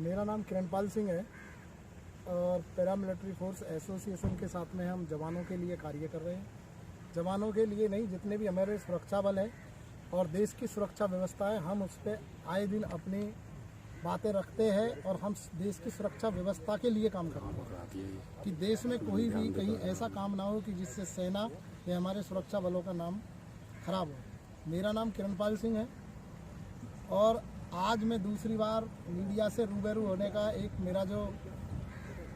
मेरा नाम किरणपाल सिंह है और पैरामिलिट्री फोर्स एसोसिएशन के साथ में हम जवानों के लिए कार्य कर रहे हैं। जवानों के लिए नहीं, जितने भी हमारे सुरक्षा बल है और देश की सुरक्षा व्यवस्था है, हम उस पर आए दिन अपनी बातें रखते हैं और हम देश की सुरक्षा व्यवस्था के लिए काम करते हैं कि देश में कोई भी कहीं ऐसा काम ना हो कि जिससे सेना या हमारे सुरक्षा बलों का नाम खराब हो। मेरा नाम किरणपाल सिंह है और आज मैं दूसरी बार मीडिया से रूबरू होने का एक मेरा जो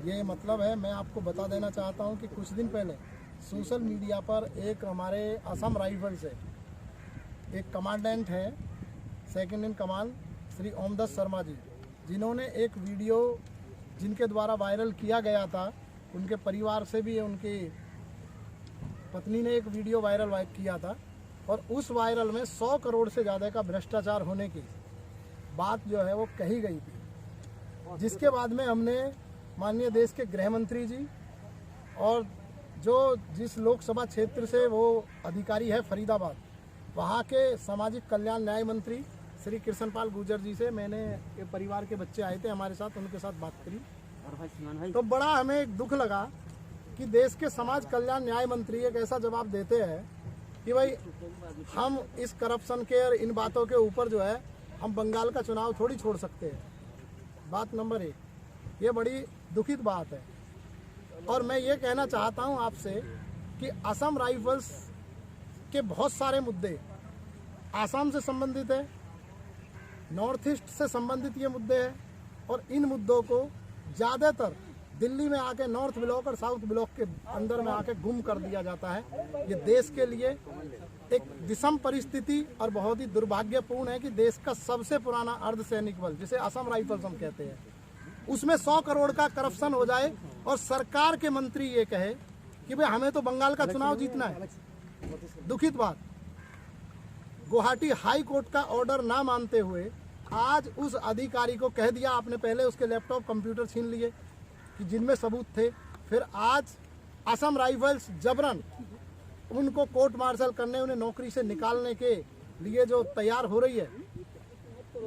ये मतलब है, मैं आपको बता देना चाहता हूं कि कुछ दिन पहले सोशल मीडिया पर एक हमारे असम राइफल से एक कमांडेंट है, second in command Shri Omdutt Sharma ji, जिन्होंने एक वीडियो जिनके द्वारा वायरल किया गया था, उनके परिवार से भी उनकी पत्नी ने एक वीडियो वायरल किया था और उस वायरल में 100 करोड़ से ज़्यादा का भ्रष्टाचार होने की बात जो है वो कही गई थी। जिसके बाद में हमने माननीय देश के गृह मंत्री जी और जिस लोकसभा क्षेत्र से वो अधिकारी है फरीदाबाद, वहाँ के सामाजिक कल्याण न्याय मंत्री श्री कृष्णपाल गुर्जर जी से मैंने ये परिवार के बच्चे आए थे हमारे साथ, उनके साथ बात करी तो बड़ा हमें एक दुख लगा कि देश के समाज कल्याण न्याय मंत्री एक ऐसा जवाब देते हैं कि भाई हम इस करप्शन के और इन बातों के ऊपर जो है हम बंगाल का चुनाव थोड़ी छोड़ सकते हैं। बात नंबर 1, ये बड़ी दुखित बात है। और मैं ये कहना चाहता हूँ आपसे कि असम राइफल्स के बहुत सारे मुद्दे आसाम से संबंधित है, नॉर्थ ईस्ट से संबंधित ये मुद्दे हैं और इन मुद्दों को ज़्यादातर दिल्ली में आके नॉर्थ ब्लॉक और साउथ ब्लॉक के अंदर में आके गुम कर दिया जाता है। ये देश के लिए एक विषम परिस्थिति और बहुत ही दुर्भाग्यपूर्ण है कि देश का सबसे पुराना अर्धसैनिक बल, जिसे असम राइफल्स हम कहते हैं, उसमें 100 करोड़ का करप्शन हो जाए और सरकार के मंत्री ये कहे कि भाई हमें तो बंगाल का चुनाव जीतना है। दुखित बात, गुवाहाटी हाई कोर्ट का ऑर्डर ना मानते हुए आज उस अधिकारी को कह दिया, आपने पहले उसके लैपटॉप कंप्यूटर छीन लिए कि जिनमें सबूत थे, फिर आज असम राइफल्स जबरन उनको कोर्ट मार्शल करने, उन्हें नौकरी से निकालने के लिए जो तैयार हो रही है,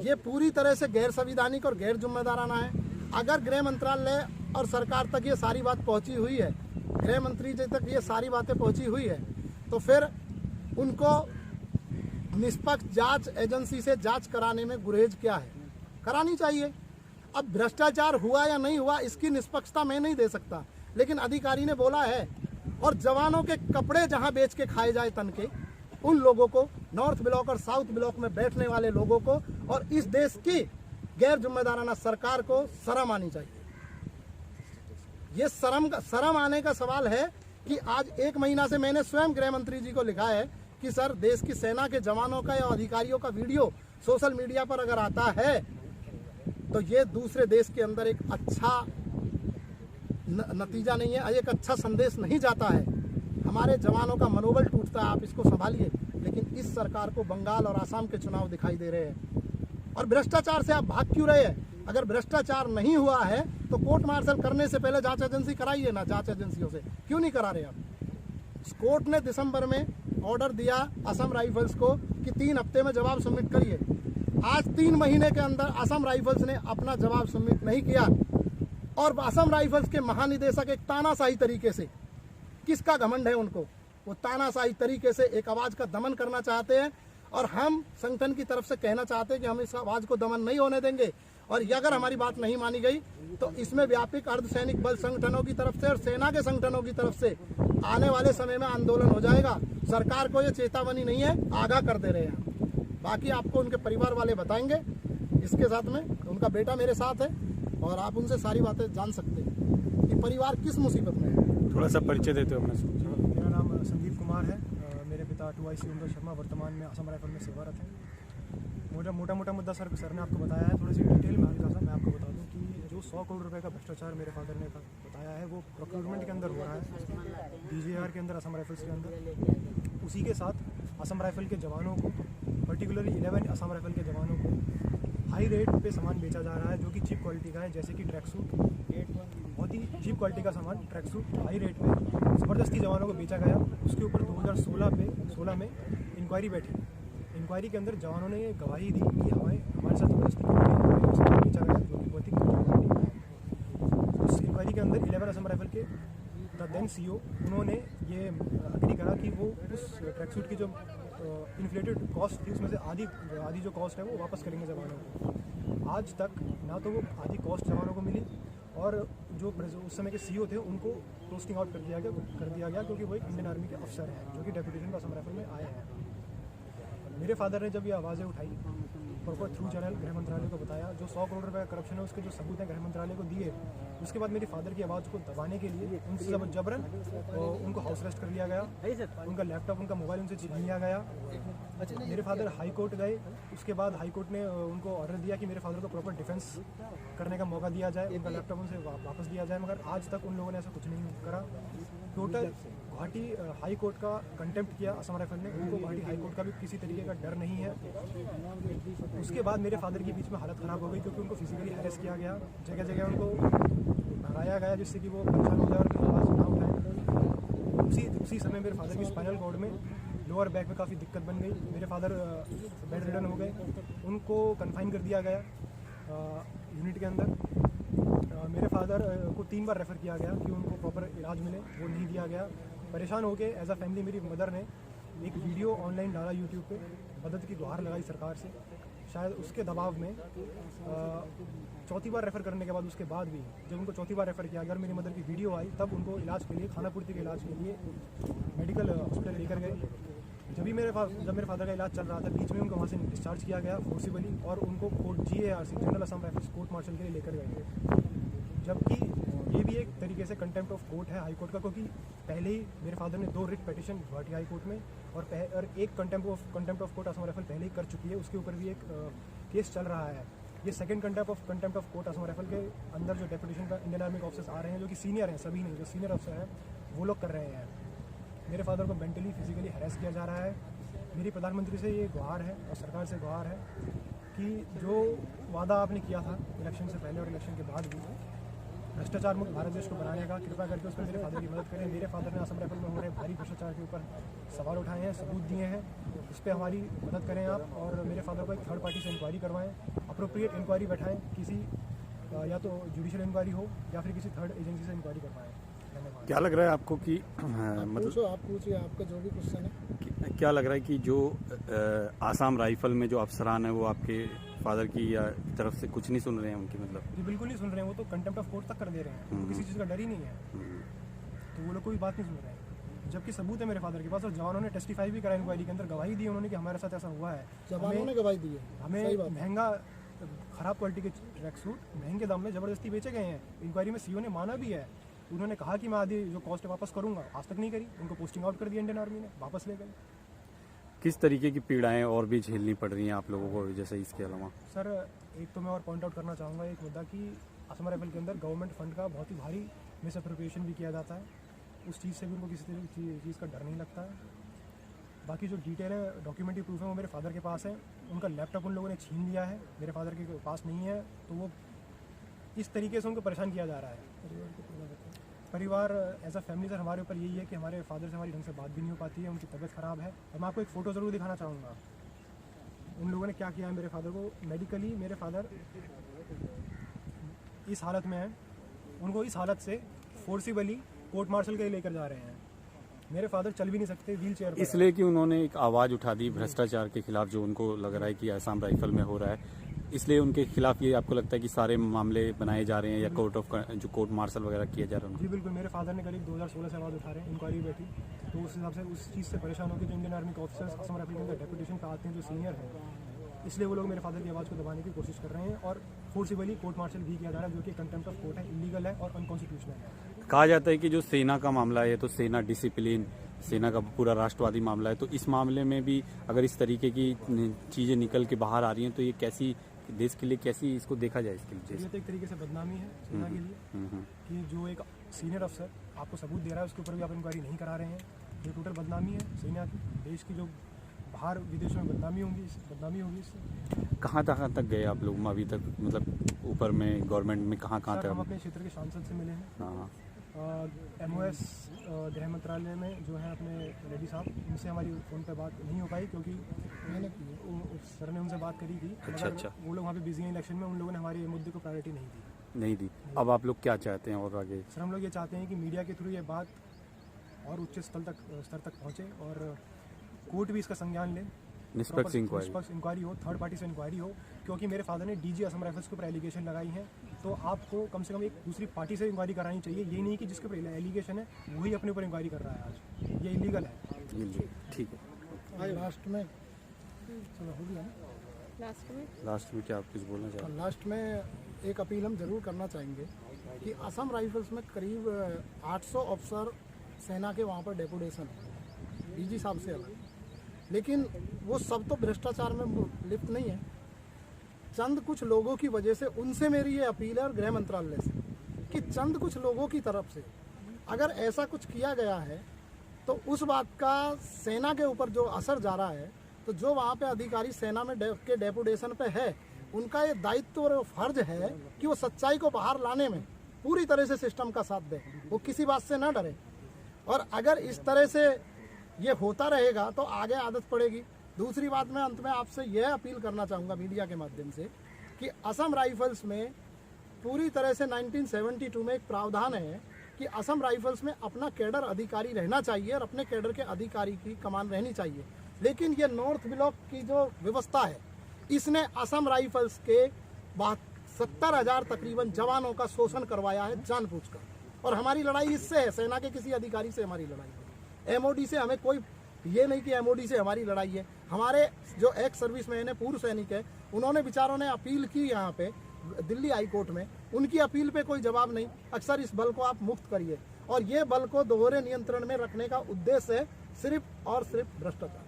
ये पूरी तरह से गैर संवैधानिक और गैर जिम्मेदाराना है। अगर गृह मंत्रालय और सरकार तक ये सारी बात पहुंची हुई है, गृह मंत्री जी तक ये सारी बातें पहुंची हुई है, तो फिर उनको निष्पक्ष जांच एजेंसी से जांच कराने में गुरेज क्या है, करानी चाहिए। अब भ्रष्टाचार हुआ या नहीं हुआ इसकी निष्पक्षता मैं नहीं दे सकता, लेकिन अधिकारी ने बोला है और जवानों के कपड़े जहां बेच के खाए जाए तन के, उन लोगों को, नॉर्थ ब्लॉक और साउथ ब्लॉक में बैठने वाले लोगों को और इस देश की गैर जिम्मेदाराना सरकार को शर्म आनी चाहिए। ये शर्म आने का सवाल है कि आज 1 महीना से मैंने स्वयं गृह मंत्री जी को लिखा है कि सर, देश की सेना के जवानों का या अधिकारियों का वीडियो सोशल मीडिया पर अगर आता है तो ये दूसरे देश के अंदर एक अच्छा नतीजा नहीं है, एक अच्छा संदेश नहीं जाता है। हमारे जवानों का मनोबल टूटता है, आप इसको संभालिए। लेकिन इस सरकार को बंगाल और आसाम के चुनाव दिखाई दे रहे हैं और भ्रष्टाचार से आप भाग क्यों रहे हैं? अगर भ्रष्टाचार नहीं हुआ है तो कोर्ट मार्शल करने से पहले जांच एजेंसी कराइए ना। जांच एजेंसियों से क्यों नहीं करा रहे आप? कोर्ट ने दिसंबर में ऑर्डर दिया असम राइफल्स को कि 3 हफ्ते में जवाब सबमिट करिए। आज 3 महीने के अंदर असम राइफल्स ने अपना जवाब सबमिट नहीं किया और असम राइफल्स के महानिदेशक एक तानाशाही तरीके से, किसका घमंड है उनको, वो तानाशाही तरीके से एक आवाज़ का दमन करना चाहते हैं और हम संगठन की तरफ से कहना चाहते हैं कि हम इस आवाज़ को दमन नहीं होने देंगे और ये अगर हमारी बात नहीं मानी गई तो इसमें व्यापक अर्धसैनिक बल संगठनों की तरफ से और सेना के संगठनों की तरफ से आने वाले समय में आंदोलन हो जाएगा। सरकार को ये चेतावनी नहीं है, आगाह कर दे रहे हैं। बाकी आपको उनके परिवार वाले बताएंगे। इसके साथ में उनका बेटा मेरे साथ है और आप उनसे सारी बातें जान सकते हैं कि परिवार किस मुसीबत में है। थोड़ा सा परिचय देते हो अपना। मेरा नाम संदीप कुमार है। मेरे पिता 2IC ओमदत्त शर्मा वर्तमान में असम राइफल में सेवारत हैं। मोटा मुद्दा सर ने आपको बताया है, थोड़ी सी डिटेल में हल्का सा मैं आपको बता दूं कि जो 100 करोड़ रुपए का भ्रष्टाचार मेरे फादर ने बताया है वो प्रोक्योरमेंट के अंदर हो रहा है, DGR के अंदर, असम राइफल्स के अंदर। उसी के साथ असम राइफल के जवानों को, पर्टिकुलरली 11 असम राइफल के जवानों को हाई रेट पे सामान बेचा जा रहा है जो कि चीप क्वालिटी का है, जैसे कि ट्रैक सूट, बहुत ही चीप क्वालिटी का सामान ट्रैक सूट हाई रेट में ज़बरदस्ती जवानों को बेचा गया। उसके ऊपर 2016 में इंक्वायरी बैठी। इंक्वायरी के अंदर जवानों ने गवाही दी कि हमारे साथ ज़बरदस्ती बेचा गया, जो कि बहुत ही के द देन CEO उन्होंने ये अग्री करा कि वो उस ट्रैक सूट की जो इन्फ्लेटेड कॉस्ट थी उसमें से आधी जो कॉस्ट है वो वापस करेंगे जवानों को। आज तक ना तो वो आधी कॉस्ट जवानों को मिली और जो उस समय के CEO थे उनको पोस्टिंग आउट कर दिया गया क्योंकि वो एक इंडियन आर्मी के अफसर हैं जो कि डेपुटेशन का असम राइफल में आए हैं। मेरे फादर ने जब ये आवाज़ें उठाई प्रॉपर थ्रू चैनल गृह मंत्रालय को बताया, जो 100 करोड़ रुपए का करप्शन है उसके जो सबूत हैं गृह मंत्रालय को दिए। उसके बाद मेरी फादर की आवाज़ को दबाने के लिए उनसे जबरन उनको हाउस अरेस्ट कर लिया गया, उनका लैपटॉप उनका मोबाइल उनसे छीन लिया गया। मेरे फादर हाई कोर्ट गए, उसके बाद हाई कोर्ट ने उनको ऑर्डर दिया कि मेरे फादर को प्रॉपर डिफेंस करने का मौका दिया जाए, उनका लैपटॉप उनसे वापस दिया जाए, मगर आज तक उन लोगों ने ऐसा कुछ नहीं करा। टोटल गुवाहाटी हाई कोर्ट का कंटेम्प्ट किया असम राइफल ने, उनको गुवाहाटी हाई कोर्ट का भी किसी तरीके का डर नहीं है। उसके बाद मेरे फादर की बीच में हालत ख़राब हो गई क्योंकि उनको फिजिकली हैरेस किया गया, जगह जगह उनको भगाया गया जिससे कि वो परेशान हो जाए और आवाज़ ना उठाए। उसी समय मेरे फादर की स्पाइनल कॉर्ड में लोअर बैक में काफ़ी दिक्कत बन गई। मेरे फादर बेड रिडन हो गए, उनको कन्फाइन कर दिया गया यूनिट के अंदर। मेरे फादर को 3 बार रेफ़र किया गया कि उनको प्रॉपर इलाज मिले, वो नहीं दिया गया। परेशान हो गए एज अ फैमिली मेरी मदर ने एक वीडियो ऑनलाइन डाला यूट्यूब पे, मदद की गुहार लगाई सरकार से। शायद उसके दबाव में चौथी बार रेफ़र करने के बाद उसके बाद भी जब उनको चौथी बार रेफ़र किया गया और मेरी मदर की वीडियो आई तब उनको इलाज के लिए खानापूर्ति के इलाज के लिए मेडिकल हॉस्पिटल लेकर गए। जब मेरे फादर का इलाज चल रहा था बीच में उनको वहाँ से डिस्चार्ज किया गया फोर्सिबली और उनको court GARC general Assam rifles court martial के लिए लेकर गए। जबकि ये भी एक तरीके से कंटेम्प्ट ऑफ कोर्ट है हाई कोर्ट का, क्योंकि पहले ही मेरे फादर ने 2 writ petition Guwahati high court में और एक contempt of court Assam rifle पहले ही कर चुकी है, उसके ऊपर भी एक केस चल रहा है। ये second contempt of court Assam rifle के अंदर जो डेपुटेशन का इंडियन आर्मी के ऑफिसर्स आ रहे हैं जो कि सीनियर हैं, सभी नहीं, जो सीनियर अफसर हैं वो लोग कर रहे हैं। मेरे फादर को मेंटली फिजिकली हैरेस किया जा रहा है। मेरी प्रधानमंत्री से ये गुहार है और सरकार से गुहार है कि जो वादा आपने किया था इलेक्शन से पहले और इलेक्शन के बाद भी भ्रष्टाचार मुक्त भारत देश को बनाने का, कृपया करके उसमें मेरे फादर की मदद करें। मेरे फादर ने असम राइफल में हो रहे भारी भ्रष्टाचार के ऊपर सवाल उठाए हैं, सबूत दिए हैं, उस पर हमारी मदद करें आप और मेरे फादर को एक थर्ड पार्टी से इंक्वायरी करवाएं, अप्रोप्रिएट इंक्वायरी बैठाएं, किसी या तो जुडिशियल इंक्वायरी हो या फिर किसी थर्ड एजेंसी से इंक्वायरी करवाएं। धन्यवाद। क्या लग रहा है आपको कि मतलब आप पूछिए, आपका जो भी क्वेश्चन है। क्या लग रहा है कि जो आसाम राइफल में जो अफसरान है वो आपके फादर की या तरफ से कुछ नहीं सुन रहे हैं उनकी, मतलब जी बिल्कुल नहीं सुन रहे हैं, वो तो कंटेम्प्ट ऑफ कोर्ट तक कर दे रहे हैं, किसी चीज़ का डर ही नहीं है, तो वो लोग कोई बात नहीं सुन रहे हैं। जबकि सबूत है मेरे फादर के पास और जवानों ने टेस्टिफाई भी करा इंक्वायरी के अंदर, गवाही दी उन्होंने कि हमारे साथ ऐसा हुआ है। जवानों ने गवाही दी है, हमें महंगा ख़राब क्वालिटी के ट्रैक सूट महंगे दाम में ज़बरदस्ती बेचे गए हैं। इंक्वायरी में CEO ने माना भी है, उन्होंने कहा कि मैं आधी जो कॉस्ट है वापस करूँगा, आज तक नहीं करी, उनको पोस्टिंग आउट कर दिया इंडियन आर्मी ने, वापस ले गए। किस तरीके की पीड़ाएं और भी झेलनी पड़ रही हैं आप लोगों को जैसे इसके अलावा? सर एक तो मैं और पॉइंट आउट करना चाहूँगा एक मुद्दा कि असम राइफल के अंदर गवर्नमेंट फंड का बहुत ही भारी मिसअप्रोप्रिएशन भी किया जाता है, उस चीज़ से भी उनको किसी चीज़ का डर नहीं लगता है। बाकी जो डिटेल है डॉक्यूमेंट्री प्रूफ है वो मेरे फादर के पास है, उनका लैपटॉप उन लोगों ने छीन लिया है, मेरे फादर के पास नहीं है, तो वो इस तरीके से उनको परेशान किया जा रहा है। परिवार एज अ फैमिली सर हमारे ऊपर यही है कि हमारे फादर से हमारी ढंग से बात भी नहीं हो पाती है, उनकी तबीयत ख़राब है। और मैं आपको एक फ़ोटो ज़रूर दिखाना चाहूँगा उन लोगों ने क्या किया है मेरे फादर को। मेडिकली मेरे फादर इस हालत में है, उनको इस हालत से फोर्सिबली कोर्ट मार्शल के लिए लेकर जा रहे हैं। मेरे फादर चल भी नहीं सकते, व्हील चेयर पर, इसलिए कि उन्होंने एक आवाज़ उठा दी भ्रष्टाचार के खिलाफ जो उनको लग रहा है कि आसाम राइफल में हो रहा है, इसलिए उनके खिलाफ ये आपको लगता है कि सारे मामले बनाए जा रहे हैं या कोर्ट मार्शल वगैरह किए जा रहे हैं? जी बिल्कुल, मेरे फादर ने करीब 2016 से आवाज़ उठा रहे हैं, इंक्वायरी बैठी, तो उस हिसाब से उस चीज़ से परेशान होकर जो इंडियन आर्मी के ऑफिसर्स असम राइफल के अंदर डेपुटेशन पे आते हैं जो सीनियर हैं, इसलिए वो लोग मेरे फादर की आवाज़ को दबाने की कोशिश कर रहे हैं और फोर्सिबली कोर्ट मार्शल भी किया जा रहा है जो कि कंटेम्प्ट ऑफ कोर्ट है, इलीगल है और अनकॉन्स्टिट्यूशनल है। कहा जाता है कि जो सेना का मामला है तो सेना डिसिप्लिन, सेना का पूरा राष्ट्रवादी मामला है, तो इस मामले में भी अगर इस तरीके की चीज़ें निकल के बाहर आ रही हैं तो ये कैसी देश के लिए कैसी इसको देखा जाए इसके लिए? ये तो एक तरीके से बदनामी है सेना के लिए कि जो एक सीनियर अफसर आपको सबूत दे रहा है उसके ऊपर भी आप इंक्वायरी नहीं करा रहे हैं, ये टोटल बदनामी है सेना की। देश की जो बाहर विदेशों में बदनामी होगी इससे। कहाँ तक गए आप लोग अभी तक, मतलब ऊपर में गवर्नमेंट में कहाँ तक? हम अपने क्षेत्र के सांसद से मिले हैं, हाँ, MOS गृह मंत्रालय में जो है अपने रेड्डी साहब, इनसे हमारी फ़ोन पे बात नहीं हो पाई क्योंकि मैंने सर ने उनसे बात करी थी, अच्छा। वो लोग वहाँ पे बिजी हैं इलेक्शन में, उन लोगों ने हमारे मुद्दे को प्रायोरिटी नहीं दी। नहीं दी। अब आप लोग क्या चाहते हैं और आगे? सर हम लोग ये चाहते हैं कि मीडिया के थ्रू ये बात और उच्च स्तर तक पहुँचे और कोर्ट भी इसका संज्ञान ले, निष्पक्ष इंक्वायरी। निष्पक्ष इंक्वायरी हो, थर्ड पार्टी से इंक्वायरी हो, क्योंकि मेरे फादर ने डीजी असम राइफल्स के ऊपर एलिगेशन लगाई हैं, तो आपको कम से कम एक दूसरी पार्टी से इंक्वायरी करानी चाहिए। ये नहीं कि जिसके ऊपर एलिगेशन है वही अपने ऊपर इंक्वायरी कर रहा है आज, ये इलीगल है। ठीक है। लास्ट में चलो हो गया ना? लास्ट में क्या आप कुछ बोलना चाहते हैं? लास्ट में एक अपील हम जरूर करना चाहेंगे कि असम राइफल्स में करीब 800 अफसर सेना के वहाँ पर डेपुटेशन है, डीजी साहब से अलग, लेकिन वो सब तो भ्रष्टाचार में लिप्त नहीं है। चंद कुछ लोगों की वजह से, उनसे मेरी ये अपील है और गृह मंत्रालय से कि चंद कुछ लोगों की तरफ से अगर ऐसा कुछ किया गया है तो उस बात का सेना के ऊपर जो असर जा रहा है, तो जो वहाँ पे अधिकारी सेना में के डेपुटेशन पे है, उनका ये दायित्व और फर्ज है कि वो सच्चाई को बाहर लाने में पूरी तरह से सिस्टम का साथ दे, वो किसी बात से ना डरे। और अगर इस तरह से ये होता रहेगा तो आगे आदत पड़ेगी। दूसरी बात, मैं अंत में आपसे यह अपील करना चाहूँगा मीडिया के माध्यम से कि असम राइफल्स में पूरी तरह से 1972 में एक प्रावधान है कि असम राइफल्स में अपना कैडर अधिकारी रहना चाहिए और अपने कैडर के अधिकारी की कमान रहनी चाहिए। लेकिन ये नॉर्थ ब्लॉक की जो व्यवस्था है, इसने असम राइफल्स के 70,000 तकरीबन जवानों का शोषण करवाया है जानबूझकर, और हमारी लड़ाई इससे है, सेना के किसी अधिकारी से हमारी लड़ाई है। एमओडी से हमें कोई ये नहीं कि एमओडी से हमारी लड़ाई है। हमारे जो एक्स सर्विसमैन है, पूर्व सैनिक है, उन्होंने बेचारों ने अपील की यहाँ पे दिल्ली हाई कोर्ट में, उनकी अपील पे कोई जवाब नहीं। अक्सर इस बल को आप मुक्त करिए, और ये बल को दोहरे नियंत्रण में रखने का उद्देश्य है सिर्फ और सिर्फ भ्रष्टाचार।